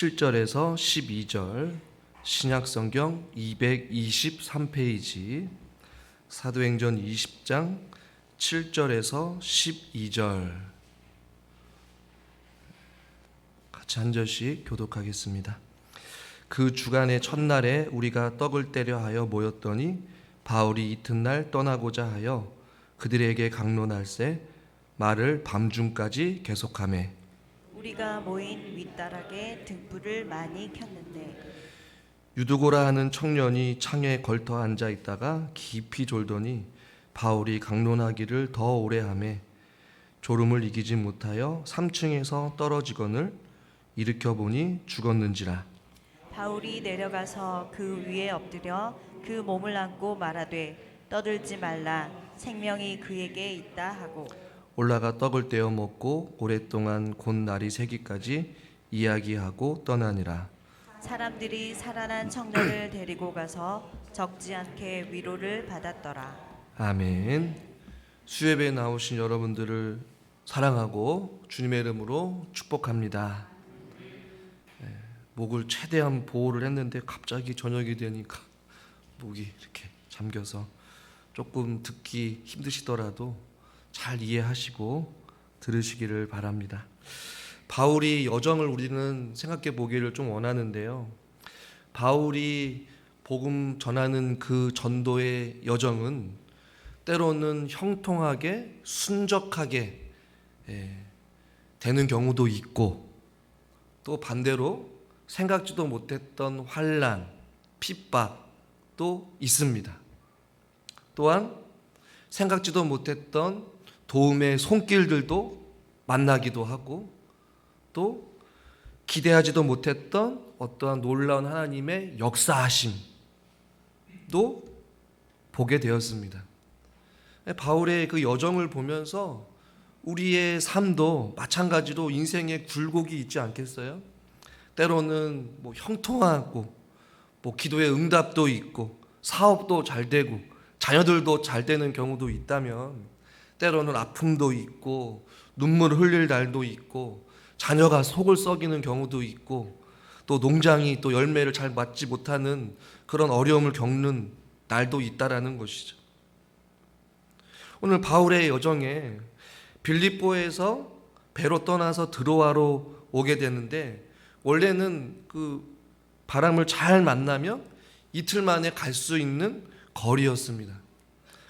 7절에서 12절 신약성경 223페이지 사도행전 20장 7절에서 12절 같이 한 절씩 교독하겠습니다. 그 주간의 첫날에 우리가 떡을 떼려 하여 모였더니 바울이 이튿날 떠나고자 하여 그들에게 강론할세 말을 밤중까지 계속하매 우리가 모인 윗다락에 등불을 많이 켰는데 유두고라 하는 청년이 창에 걸터 앉아 있다가 깊이 졸더니 바울이 강론하기를 더 오래 하매 졸음을 이기지 못하여 3층에서 떨어지거늘 일으켜 보니 죽었는지라. 바울이 내려가서 그 위에 엎드려 그 몸을 안고 말하되 떠들지 말라 생명이 그에게 있다 하고 올라가 떡을 떼어 먹고 오랫동안 곧 날이 새기까지 이야기하고 떠나니라. 사람들이 살아난 청년을 데리고 가서 적지 않게 위로를 받았더라. 아멘. 수협에 나오신 여러분들을 사랑하고 주님의 이름으로 축복합니다. 목을 최대한 보호를 했는데 갑자기 저녁이 되니까 목이 이렇게 잠겨서 조금 듣기 힘드시더라도 잘 이해하시고 들으시기를 바랍니다. 바울이 여정을 우리는 생각해 보기를 좀 원하는데요. 바울이 복음 전하는 그 전도의 여정은 때로는 형통하게 순적하게 되는 경우도 있고 또 반대로 생각지도 못했던 환난, 핍박도 있습니다. 또한 생각지도 못했던 도움의 손길들도 만나기도 하고 또 기대하지도 못했던 어떠한 놀라운 하나님의 역사하심도 보게 되었습니다. 바울의 그 여정을 보면서 우리의 삶도 마찬가지로 인생의 굴곡이 있지 않겠어요? 때로는 형통하고 기도의 응답도 있고 사업도 잘 되고 자녀들도 잘 되는 경우도 있다면 때로는 아픔도 있고 눈물을 흘릴 날도 있고 자녀가 속을 썩이는 경우도 있고 또 농장이 또 열매를 잘 맞지 못하는 그런 어려움을 겪는 날도 있다라는 것이죠. 오늘 바울의 여정에 빌립보에서 배로 떠나서 드로아로 오게 되는데 원래는 그 바람을 잘 만나면 이틀 만에 갈 수 있는 거리였습니다.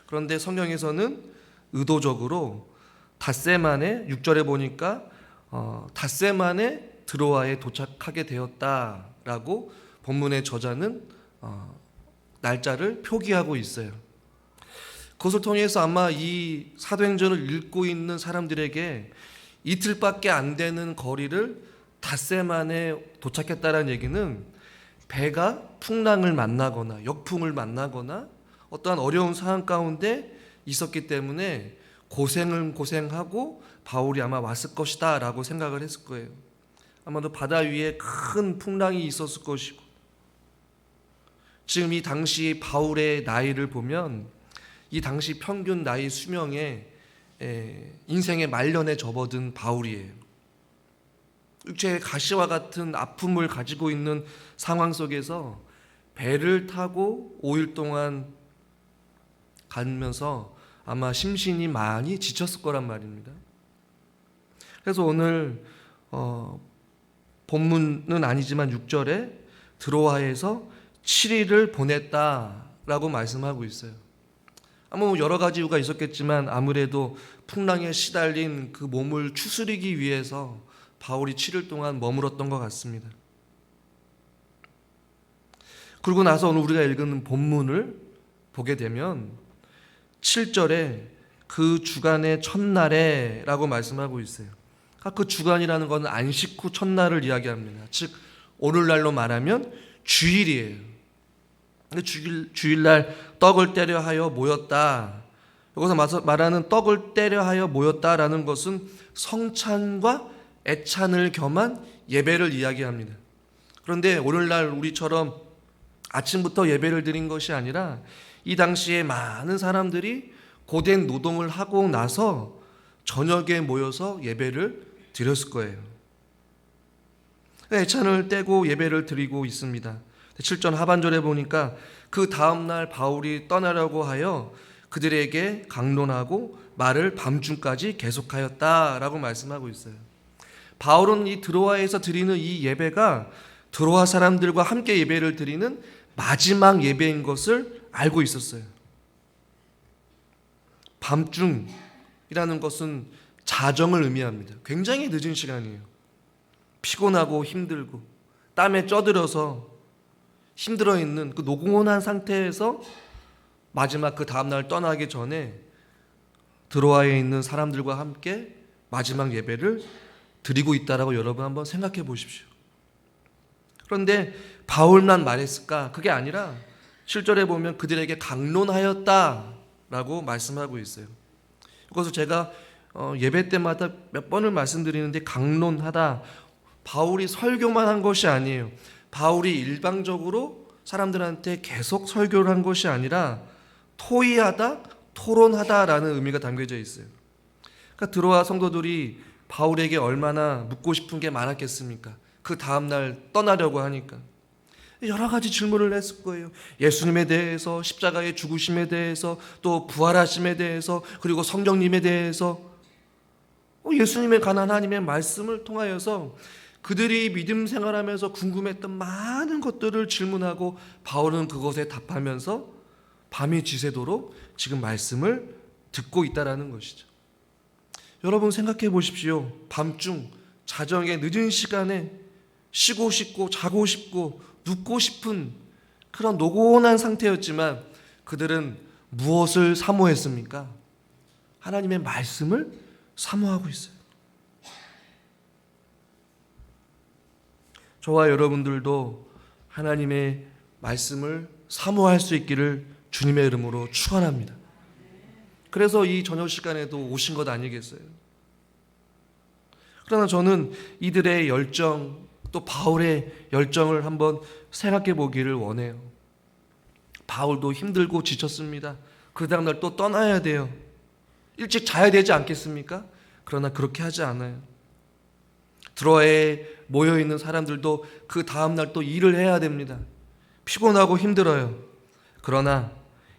그런데 성경에서는 의도적으로 닷새 만에 6절에 보니까 닷새 만에 드로아에 도착하게 되었다라고 본문의 저자는 날짜를 표기하고 있어요. 그것을 통해서 아마 이 사도행전을 읽고 있는 사람들에게 이틀밖에 안 되는 거리를 닷새 만에 도착했다는 얘기는 배가 풍랑을 만나거나 역풍을 만나거나 어떠한 어려운 상황 가운데 있었기 때문에 고생하고 바울이 아마 왔을 것이다 라고 생각을 했을 거예요. 아마도 바다 위에 큰 풍랑이 있었을 것이고 지금 이 당시 바울의 나이를 보면 이 당시 평균 나이 수명에 인생의 말년에 접어든 바울이에요. 육체의 가시와 같은 아픔을 가지고 있는 상황 속에서 배를 타고 5일 동안 가면서 아마 심신이 많이 지쳤을 거란 말입니다. 그래서 오늘 본문은 아니지만 6절에 드로아에서 7일을 보냈다라고 말씀하고 있어요. 아마 여러 가지 이유가 있었겠지만 아무래도 풍랑에 시달린 그 몸을 추스리기 위해서 바울이 7일 동안 머물렀던 것 같습니다. 그러고 나서 오늘 우리가 읽은 본문을 보게 되면 7절에 그 주간의 첫날에 라고 말씀하고 있어요. 그 주간이라는 것은 안식 후 첫날을 이야기합니다. 즉 오늘날로 말하면 주일이에요. 주일날 떡을 떼려 하여 모였다. 여기서 말하는 떡을 떼려 하여 모였다라는 것은 성찬과 애찬을 겸한 예배를 이야기합니다. 그런데 오늘날 우리처럼 아침부터 예배를 드린 것이 아니라 이 당시에 많은 사람들이 고된 노동을 하고 나서 저녁에 모여서 예배를 드렸을 거예요. 애찬을 떼고 예배를 드리고 있습니다. 7절 하반절에 보니까 그 다음날 바울이 떠나려고 하여 그들에게 강론하고 말을 밤중까지 계속하였다라고 말씀하고 있어요. 바울은 이 드로아에서 드리는 이 예배가 드로아 사람들과 함께 예배를 드리는 마지막 예배인 것을 알고 있었어요. 밤중이라는 것은 자정을 의미합니다. 굉장히 늦은 시간이에요. 피곤하고 힘들고 땀에 쪄들어서 힘들어 있는 그 노곤한 상태에서 마지막 그 다음날 떠나기 전에 드로아에 있는 사람들과 함께 마지막 예배를 드리고 있다라고 여러분 한번 생각해 보십시오. 그런데 바울만 말했을까? 그게 아니라 7절에 보면 그들에게 강론하였다라고 말씀하고 있어요. 이것을 제가 예배 때마다 몇 번을 말씀드리는데 강론하다, 바울이 설교만 한 것이 아니에요. 바울이 일방적으로 사람들한테 계속 설교를 한 것이 아니라 토의하다, 토론하다라는 의미가 담겨져 있어요. 그러니까 드로아 성도들이 바울에게 얼마나 묻고 싶은 게 많았겠습니까? 그 다음날 떠나려고 하니까 여러 가지 질문을 했을 거예요. 예수님에 대해서, 십자가의 죽으심에 대해서, 또 부활하심에 대해서, 그리고 성령님에 대해서, 예수님에 관한 하나님의 말씀을 통하여서 그들이 믿음 생활하면서 궁금했던 많은 것들을 질문하고 바울은 그것에 답하면서 밤이 지새도록 지금 말씀을 듣고 있다라는 것이죠. 여러분 생각해 보십시오. 밤중 자정의 늦은 시간에 쉬고 싶고 자고 싶고 눕고 싶은 그런 노곤한 상태였지만 그들은 무엇을 사모했습니까? 하나님의 말씀을 사모하고 있어요. 저와 여러분들도 하나님의 말씀을 사모할 수 있기를 주님의 이름으로 축원합니다. 그래서 이 저녁 시간에도 오신 것 아니겠어요? 그러나 저는 이들의 열정, 또 바울의 열정을 한번 생각해 보기를 원해요. 바울도 힘들고 지쳤습니다. 그 다음날 또 떠나야 돼요. 일찍 자야 되지 않겠습니까? 그러나 그렇게 하지 않아요. 드로아에 모여있는 사람들도 그 다음날 또 일을 해야 됩니다. 피곤하고 힘들어요. 그러나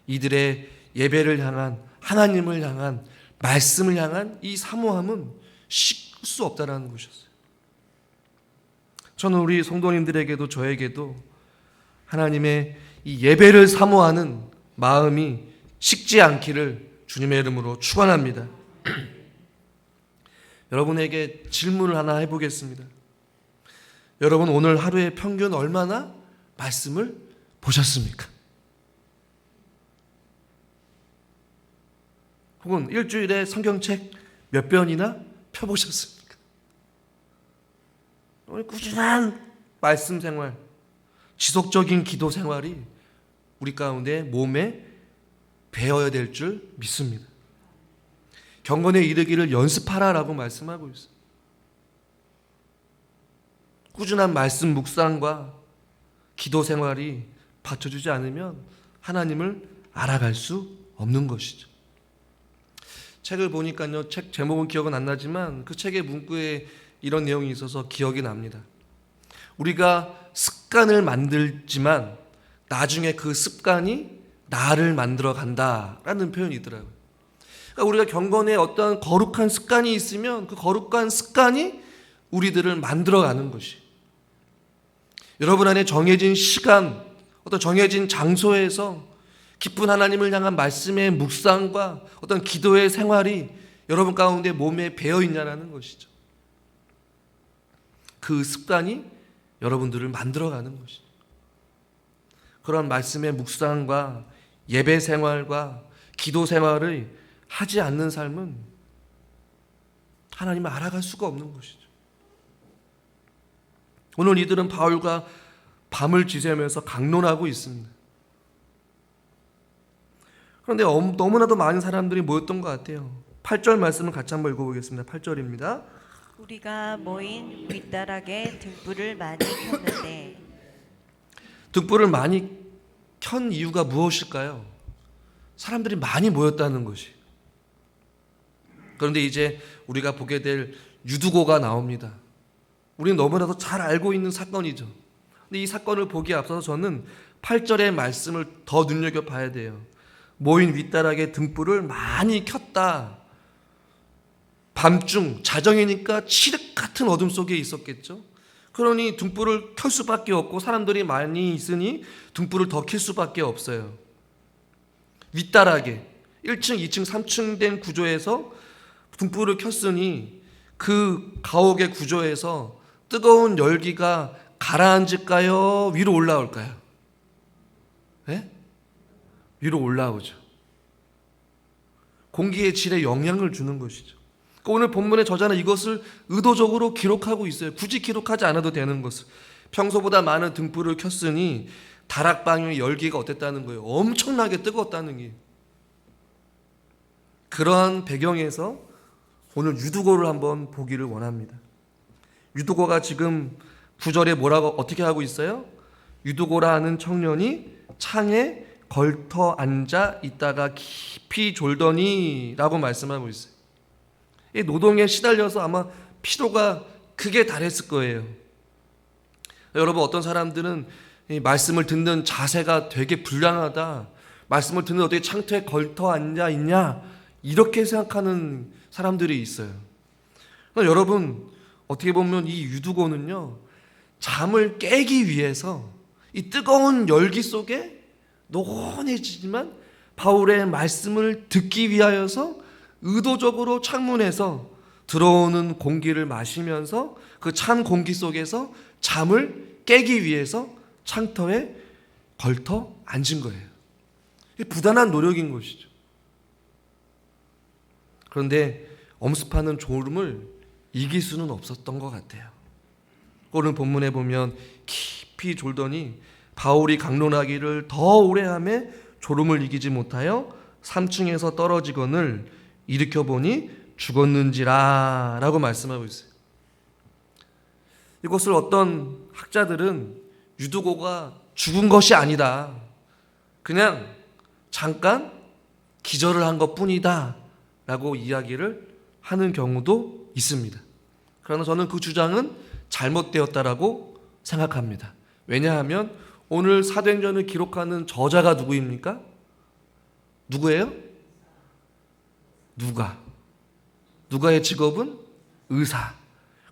이들의 예배를 향한, 하나님을 향한, 말씀을 향한 이 사모함은 쉴 수 없다는 것이었어요. 저는 우리 성도님들에게도 저에게도 하나님의 이 예배를 사모하는 마음이 식지 않기를 주님의 이름으로 축원합니다. 여러분에게 질문을 하나 해보겠습니다. 여러분 오늘 하루에 평균 얼마나 말씀을 보셨습니까? 혹은 일주일에 성경책 몇 편이나 펴보셨습니까? 꾸준한 말씀 생활, 지속적인 기도 생활이 우리 가운데 몸에 배어야 될 줄 믿습니다. 경건에 이르기를 연습하라라고 말씀하고 있어요. 꾸준한 말씀 묵상과 기도 생활이 받쳐주지 않으면 하나님을 알아갈 수 없는 것이죠. 책을 보니까요, 책 제목은 기억은 안 나지만 그 책의 문구에 이런 내용이 있어서 기억이 납니다. 우리가 습관을 만들지만 나중에 그 습관이 나를 만들어 간다라는 표현이 있더라고요. 그러니까 우리가 경건에 어떤 거룩한 습관이 있으면 그 거룩한 습관이 우리들을 만들어가는 것이. 여러분 안에 정해진 시간, 어떤 정해진 장소에서 깊은 하나님을 향한 말씀의 묵상과 어떤 기도의 생활이 여러분 가운데 몸에 배어 있냐라는 것이죠. 그 습관이 여러분들을 만들어가는 것이죠. 그런 말씀의 묵상과 예배 생활과 기도 생활을 하지 않는 삶은 하나님을 알아갈 수가 없는 것이죠. 오늘 이들은 바울과 밤을 지새우면서 강론하고 있습니다. 그런데 너무나도 많은 사람들이 모였던 것 같아요. 8절 말씀을 같이 한번 읽어보겠습니다. 8절입니다. 우리가 모인 윗다락에 등불을 많이 켰는데. 등불을 많이 켠 이유가 무엇일까요? 사람들이 많이 모였다는 것이. 그런데 이제 우리가 보게 될 유두고가 나옵니다. 우리는 너무나도 잘 알고 있는 사건이죠. 근데 이 사건을 보기에 앞서서 저는 8절의 말씀을 더 눈여겨봐야 돼요. 모인 윗다락에 등불을 많이 켰다. 밤중 자정이니까 칠흑 같은 어둠 속에 있었겠죠. 그러니 등불을 켤 수밖에 없고 사람들이 많이 있으니 등불을 더 켤 수밖에 없어요. 윗다락에 1층, 2층, 3층 된 구조에서 등불을 켰으니 그 가옥의 구조에서 뜨거운 열기가 가라앉을까요? 위로 올라올까요? 네? 위로 올라오죠. 공기의 질에 영향을 주는 것이죠. 오늘 본문의 저자는 이것을 의도적으로 기록하고 있어요. 굳이 기록하지 않아도 되는 것을. 평소보다 많은 등불을 켰으니 다락방의 열기가 어땠다는 거예요. 엄청나게 뜨거웠다는 게. 그러한 배경에서 오늘 유두고를 한번 보기를 원합니다. 유두고가 지금 9절에 뭐라고 어떻게 하고 있어요? 유두고라 하는 청년이 창에 걸터 앉아 있다가 깊이 졸더니 라고 말씀하고 있어요. 이 노동에 시달려서 아마 피로가 극에 달했을 거예요. 여러분, 어떤 사람들은 이 말씀을 듣는 자세가 되게 불량하다, 말씀을 듣는 어떻게 창틀에 걸터 앉아 있냐, 이렇게 생각하는 사람들이 있어요. 여러분, 어떻게 보면 이 유두고는요, 잠을 깨기 위해서 이 뜨거운 열기 속에 노곤해지지만 바울의 말씀을 듣기 위하여서 의도적으로 창문에서 들어오는 공기를 마시면서 그 찬 공기 속에서 잠을 깨기 위해서 창터에 걸터 앉은 거예요. 부단한 노력인 것이죠. 그런데 엄습하는 졸음을 이길 수는 없었던 것 같아요. 오늘 본문에 보면 깊이 졸더니 바울이 강론하기를 더 오래 하매 졸음을 이기지 못하여 3층에서 떨어지거늘 일으켜 보니 죽었는지라 라고 말씀하고 있어요. 이것을 어떤 학자들은 유두고가 죽은 것이 아니다, 그냥 잠깐 기절을 한 것뿐이다 라고 이야기를 하는 경우도 있습니다. 그러나 저는 그 주장은 잘못되었다라고 생각합니다. 왜냐하면 오늘 사도행전을 기록하는 저자가 누구입니까? 누구예요? 누가의 직업은 의사.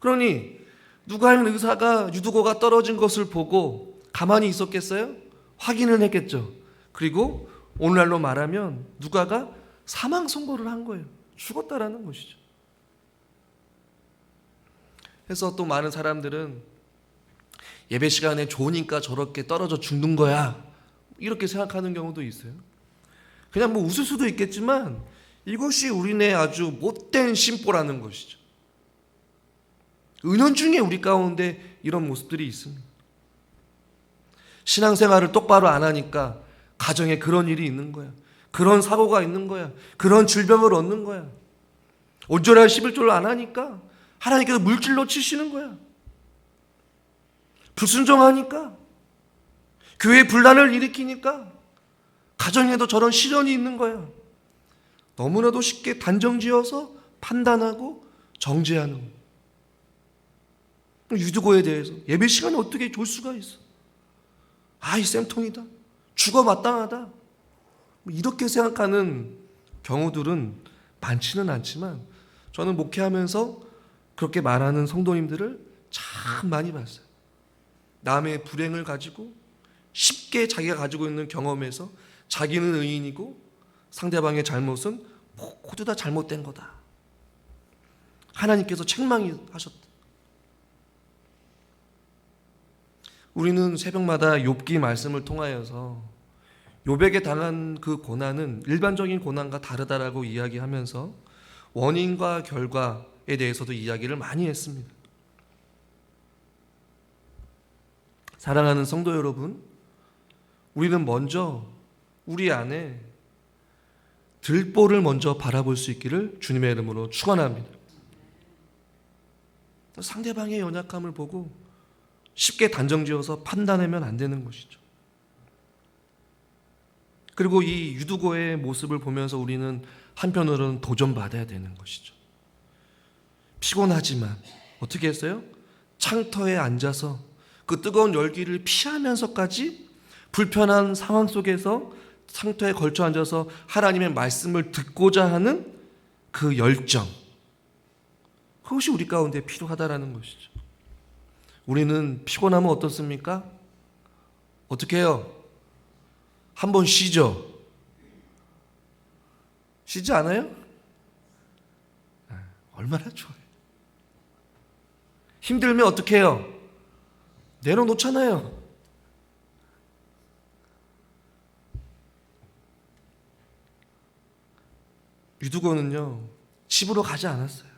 그러니 누가의 의사가 유두고가 떨어진 것을 보고 가만히 있었겠어요? 확인을 했겠죠. 그리고 오늘날로 말하면 누가가 사망 선고를 한 거예요. 죽었다라는 것이죠. 그래서 또 많은 사람들은 예배 시간에 좋으니까 저렇게 떨어져 죽는 거야, 이렇게 생각하는 경우도 있어요. 그냥 뭐 웃을 수도 있겠지만 이것이 우리네 아주 못된 심보라는 것이죠. 은연중에 우리 가운데 이런 모습들이 있습니다. 신앙생활을 똑바로 안 하니까 가정에 그런 일이 있는 거야. 그런 사고가 있는 거야. 그런 질병을 얻는 거야. 온전한 11조를 안 하니까 하나님께서 물질로 치시는 거야. 불순종하니까, 교회에 분란을 일으키니까 가정에도 저런 시련이 있는 거야. 너무나도 쉽게 단정지어서 판단하고 정죄하는 거야. 유두고에 대해서 예배 시간에 어떻게 졸 수가 있어? 이 쌤통이다, 죽어 마땅하다, 이렇게 생각하는 경우들은 많지는 않지만 저는 목회하면서 그렇게 말하는 성도님들을 참 많이 봤어요. 남의 불행을 가지고 쉽게 자기가 가지고 있는 경험에서 자기는 의인이고 상대방의 잘못은 모두 다 잘못된 거다, 하나님께서 책망하셨다. 우리는 새벽마다 욥기 말씀을 통하여서 욥에게 당한 그 고난은 일반적인 고난과 다르다라고 이야기하면서 원인과 결과에 대해서도 이야기를 많이 했습니다. 사랑하는 성도 여러분, 우리는 먼저 우리 안에 들보를 먼저 바라볼 수 있기를 주님의 이름으로 축원합니다. 상대방의 연약함을 보고 쉽게 단정지어서 판단하면 안 되는 것이죠. 그리고 이 유두고의 모습을 보면서 우리는 한편으로는 도전받아야 되는 것이죠. 피곤하지만 어떻게 했어요? 창터에 앉아서 그 뜨거운 열기를 피하면서까지 불편한 상황 속에서 창터에 걸쳐 앉아서 하나님의 말씀을 듣고자 하는 그 열정, 그것이 우리 가운데 필요하다라는 것이죠. 우리는 피곤하면 어떻습니까? 어떻게 해요? 한번 쉬죠. 쉬지 않아요? 얼마나 좋아요. 힘들면 어떻게 해요? 내려놓잖아요. 유두고는요, 집으로 가지 않았어요.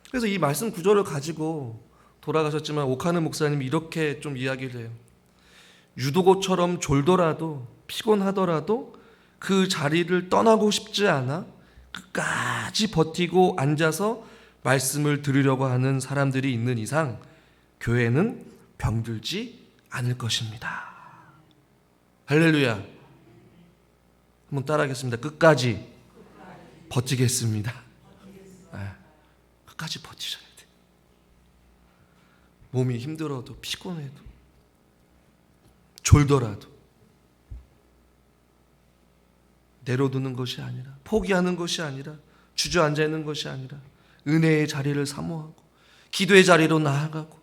그래서 이 말씀 구절을 가지고 돌아가셨지만 오카는 목사님이 이렇게 좀 이야기를 해요. 유두고처럼 졸더라도 피곤하더라도 그 자리를 떠나고 싶지 않아 끝까지 버티고 앉아서 말씀을 들으려고 하는 사람들이 있는 이상 교회는 병들지 않을 것입니다. 할렐루야. 한번 따라하겠습니다. 끝까지 버티겠습니다. 끝까지 버티셔야 돼. 몸이 힘들어도 피곤해도 졸더라도 내려두는 것이 아니라, 포기하는 것이 아니라, 주저앉아 있는 것이 아니라 은혜의 자리를 사모하고 기도의 자리로 나아가고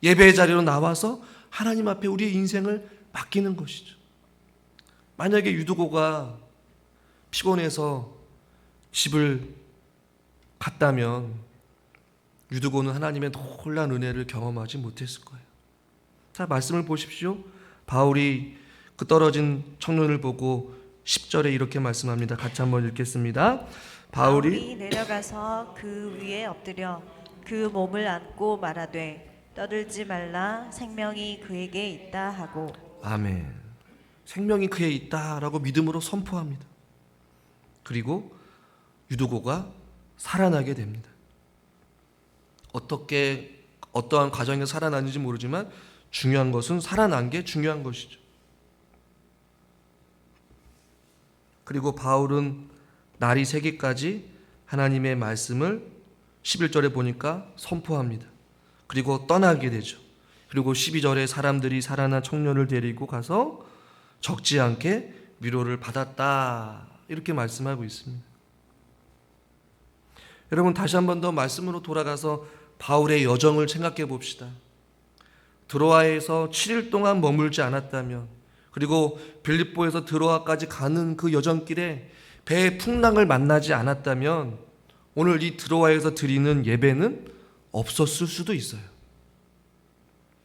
예배의 자리로 나와서 하나님 앞에 우리의 인생을 맡기는 것이죠. 만약에 유두고가 피곤해서 집을 갔다면 유두고는 하나님의 놀라운 은혜를 경험하지 못했을 거예요. 자, 말씀을 보십시오. 바울이 그 떨어진 청년을 보고 10절에 이렇게 말씀합니다. 같이 한번 읽겠습니다. 바울이 내려가서 그 위에 엎드려 그 몸을 안고 말하되 떠들지 말라 생명이 그에게 있다 하고. 아멘. 생명이 그에 있다라고 믿음으로 선포합니다. 그리고 유두고가 살아나게 됩니다. 어떠한 과정에서 살아나는지 모르지만 중요한 것은 살아난 게 중요한 것이죠. 그리고 바울은 날이 새기까지 하나님의 말씀을 11절에 보니까 선포합니다. 그리고 떠나게 되죠. 그리고 12절에 사람들이 살아난 청년을 데리고 가서 적지 않게 위로를 받았다, 이렇게 말씀하고 있습니다. 여러분, 다시 한 번 더 말씀으로 돌아가서 바울의 여정을 생각해 봅시다. 드로아에서 7일 동안 머물지 않았다면, 그리고 빌립보에서 드로아까지 가는 그 여정길에 배의 풍랑을 만나지 않았다면 오늘 이 드로아에서 드리는 예배는 없었을 수도 있어요.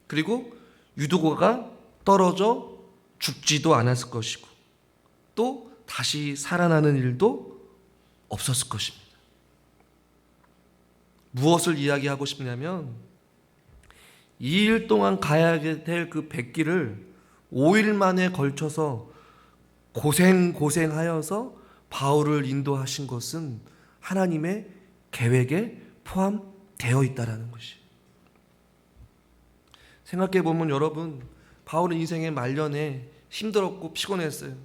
그리고 유두고가 떨어져 죽지도 않았을 것이고 또 다시 살아나는 일도 없었을 것입니다. 무엇을 이야기하고 싶냐면 2일 동안 가야 될 그 백길을 5일 만에 걸쳐서 고생하여서 바울을 인도하신 것은 하나님의 계획에 포함되어 있다는 것이. 생각해보면 여러분, 바울은 인생의 말년에 힘들었고 피곤했어요.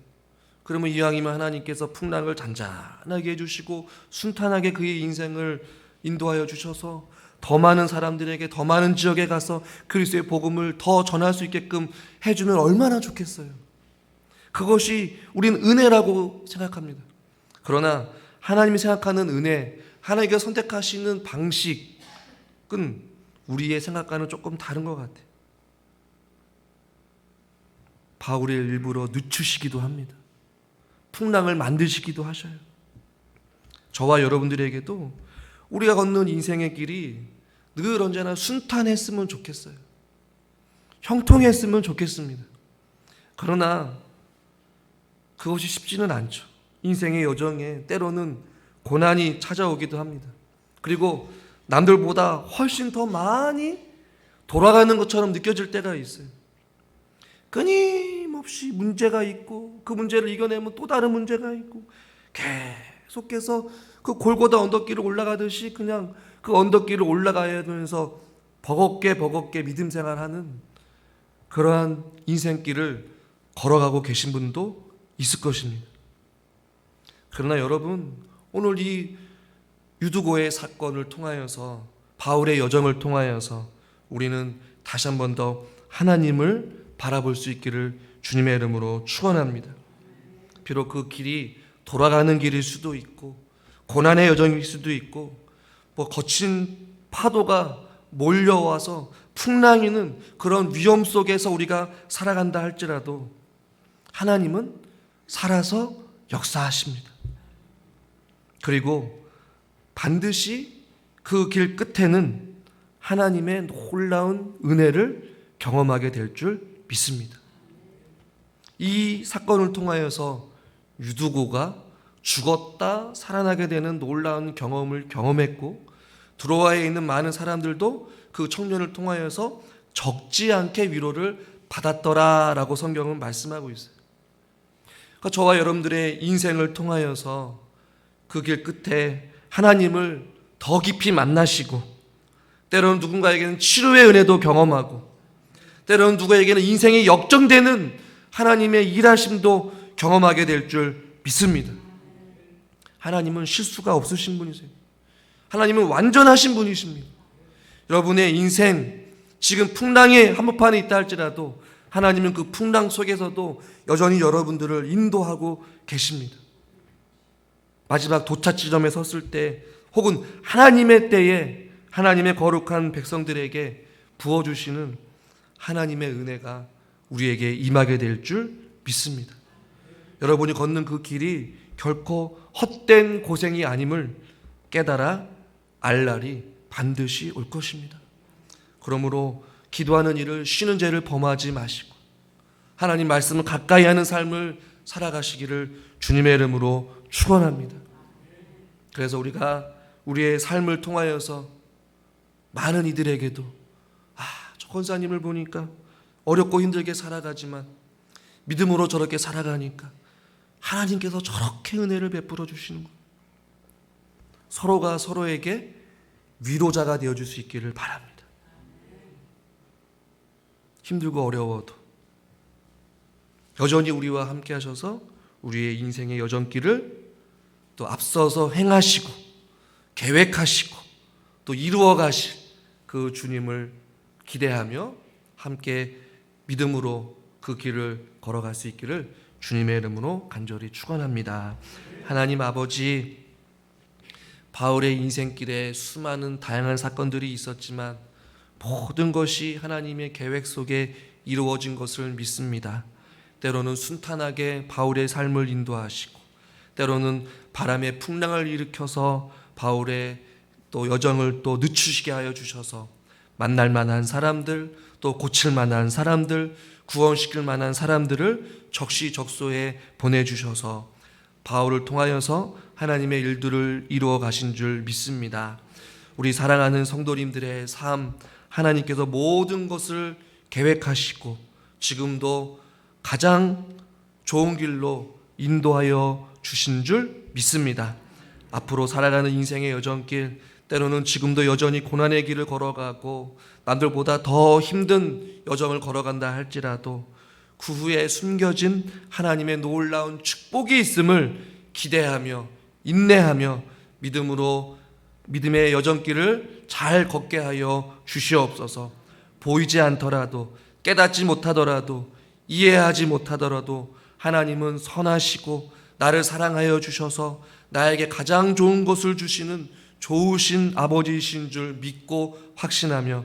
그러면 이왕이면 하나님께서 풍랑을 잔잔하게 해주시고 순탄하게 그의 인생을 인도하여 주셔서 더 많은 사람들에게, 더 많은 지역에 가서 그리스도의 복음을 더 전할 수 있게끔 해주면 얼마나 좋겠어요. 그것이 우리는 은혜라고 생각합니다. 그러나 하나님이 생각하는 은혜, 하나님께서 선택하시는 방식은 우리의 생각과는 조금 다른 것 같아요. 바울의 일부러 늦추시기도 합니다. 풍랑을 만드시기도 하셔요. 저와 여러분들에게도 우리가 걷는 인생의 길이 늘 언제나 순탄했으면 좋겠어요. 형통했으면 좋겠습니다. 그러나 그것이 쉽지는 않죠. 인생의 여정에 때로는 고난이 찾아오기도 합니다. 그리고 남들보다 훨씬 더 많이 돌아가는 것처럼 느껴질 때가 있어요. 끊임없이 문제가 있고 그 문제를 이겨내면 또 다른 문제가 있고 계속해서 그 골고다 언덕길을 올라가듯이 그냥 그 언덕길을 올라가야 되면서 버겁게 믿음 생활하는 그러한 인생길을 걸어가고 계신 분도 있을 것입니다. 그러나 여러분, 오늘 이 유두고의 사건을 통하여서 바울의 여정을 통하여서 우리는 다시 한 번 더 하나님을 바라볼 수 있기를 주님의 이름으로 축원합니다. 비록 그 길이 돌아가는 길일 수도 있고 고난의 여정일 수도 있고 뭐 거친 파도가 몰려와서 풍랑이는 그런 위험 속에서 우리가 살아간다 할지라도 하나님은 살아서 역사하십니다. 그리고 반드시 그 길 끝에는 하나님의 놀라운 은혜를 경험하게 될 줄 믿습니다. 이 사건을 통하여서 유두고가 죽었다 살아나게 되는 놀라운 경험을 경험했고 드로아에 있는 많은 사람들도 그 청년을 통하여서 적지 않게 위로를 받았더라라고 성경은 말씀하고 있어요. 그러니까 저와 여러분들의 인생을 통하여서 그 길 끝에 하나님을 더 깊이 만나시고 때로는 누군가에게는 치료의 은혜도 경험하고 때로는 누구에게는 인생이 역정되는 하나님의 일하심도 경험하게 될 줄 믿습니다. 하나님은 실수가 없으신 분이세요. 하나님은 완전하신 분이십니다. 여러분의 인생 지금 풍랑의 한복판에 있다 할지라도 하나님은 그 풍랑 속에서도 여전히 여러분들을 인도하고 계십니다. 마지막 도착 지점에 섰을 때 혹은 하나님의 때에 하나님의 거룩한 백성들에게 부어주시는 하나님의 은혜가 우리에게 임하게 될 줄 믿습니다. 여러분이 걷는 그 길이 결코 헛된 고생이 아님을 깨달아 알 날이 반드시 올 것입니다. 그러므로 기도하는 일을 쉬는 죄를 범하지 마시고 하나님 말씀을 가까이 하는 삶을 살아가시기를 주님의 이름으로 축원합니다. 그래서 우리가 우리의 삶을 통하여서 많은 이들에게도 저 권사님을 보니까 어렵고 힘들게 살아가지만 믿음으로 저렇게 살아가니까 하나님께서 저렇게 은혜를 베풀어 주시는 거예요. 서로가 서로에게 위로자가 되어줄 수 있기를 바랍니다. 힘들고 어려워도 여전히 우리와 함께 하셔서 우리의 인생의 여정길을 또 앞서서 행하시고 계획하시고 또 이루어 가실 그 주님을 기대하며 함께 믿음으로 그 길을 걸어갈 수 있기를 주님의 이름으로 간절히 축원합니다. 하나님 아버지, 바울의 인생길에 수많은 다양한 사건들이 있었지만 모든 것이 하나님의 계획 속에 이루어진 것을 믿습니다. 때로는 순탄하게 바울의 삶을 인도하시고 때로는 바람의 풍랑을 일으켜서 바울의 또 여정을 또 늦추시게 하여 주셔서 만날 만한 사람들, 또 고칠 만한 사람들, 구원시킬 만한 사람들을 적시적소에 보내주셔서 바울을 통하여서 하나님의 일들을 이루어 가신 줄 믿습니다. 우리 사랑하는 성도님들의 삶, 하나님께서 모든 것을 계획하시고 지금도 가장 좋은 길로 인도하여 주신 줄 믿습니다. 앞으로 살아가는 인생의 여정길, 때로는 지금도 여전히 고난의 길을 걸어가고 남들보다 더 힘든 여정을 걸어간다 할지라도 그 후에 숨겨진 하나님의 놀라운 축복이 있음을 기대하며 인내하며 믿음의 여정길을 잘 걷게 하여 주시옵소서. 보이지 않더라도 깨닫지 못하더라도 이해하지 못하더라도 하나님은 선하시고 나를 사랑하여 주셔서 나에게 가장 좋은 것을 주시는 좋으신 아버지이신 줄 믿고 확신하며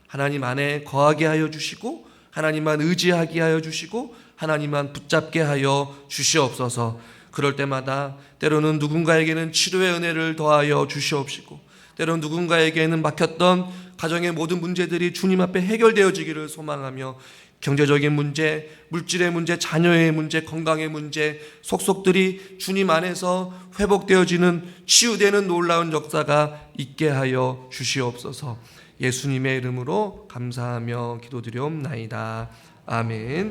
하나님 안에 거하게 하여 주시고 하나님만 의지하게 하여 주시고 하나님만 붙잡게 하여 주시옵소서. 그럴 때마다 때로는 누군가에게는 치료의 은혜를 더하여 주시옵시고 때로는 누군가에게는 막혔던 가정의 모든 문제들이 주님 앞에 해결되어지기를 소망하며 경제적인 문제, 물질의 문제, 자녀의 문제, 건강의 문제, 속속들이 주님 안에서 회복되어지는 치유되는 놀라운 역사가 있게 하여 주시옵소서. 예수님의 이름으로 감사하며 기도드리옵나이다. 아멘.